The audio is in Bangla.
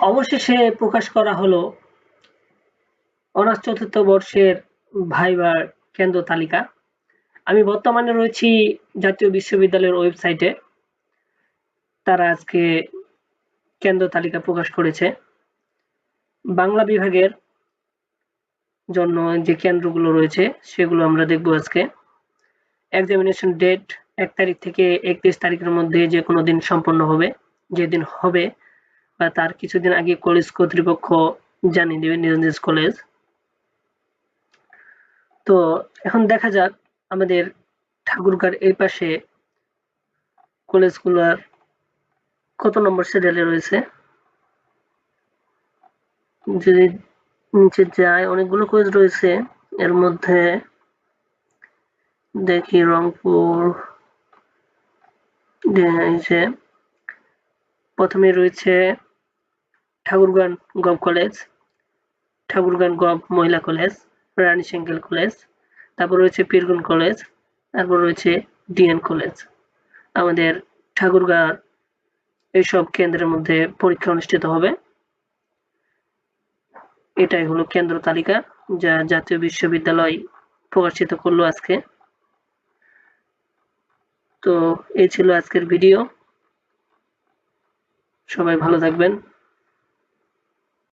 অবশেষে প্রকাশ করা হলো অনার্স চতুর্থ বর্ষের ভাইবার কেন্দ্র তালিকা। আমি বর্তমানে রয়েছি জাতীয় বিশ্ববিদ্যালয়ের ওয়েবসাইটে। তারা আজকে কেন্দ্র তালিকা প্রকাশ করেছে। বাংলা বিভাগের জন্য যে কেন্দ্রগুলো রয়েছে সেগুলো আমরা দেখব আজকে। এক্সামিনেশন ডেট ১ তারিখ থেকে ৩১ তারিখের মধ্যে যে কোনো দিন সম্পন্ন হবে। যেদিন হবে বা তার কিছুদিন আগে কলেজ কর্তৃপক্ষ জানিয়ে দেবে নিজ নিজ কলেজ। তো এখন দেখা যাক আমাদের ঠাকুরগাঁর এই পাশে কলেজগুলোর কত নম্বর সিরিয়ালে রয়েছে। যদি নিচে যায় অনেকগুলো কলেজ রয়েছে, এর মধ্যে দেখি রংপুর যে প্রথমে রয়েছে Thakurgaon gov college, Thakurgaon gov মহিলা কলেজ, রানী সেঙ্গেল কলেজ, তারপর রয়েছে পীরগঞ্জ কলেজ, তারপর রয়েছে ডিএন কলেজ। আমাদের ঠাকুরগাঁও এইসব কেন্দ্রের মধ্যে পরীক্ষা অনুষ্ঠিত হবে। এটাই হলো কেন্দ্র তালিকা যা জাতীয় বিশ্ববিদ্যালয় প্রকাশিত করলো আজকে। তো এই ছিল আজকের ভিডিও। সবাই ভালো থাকবেন।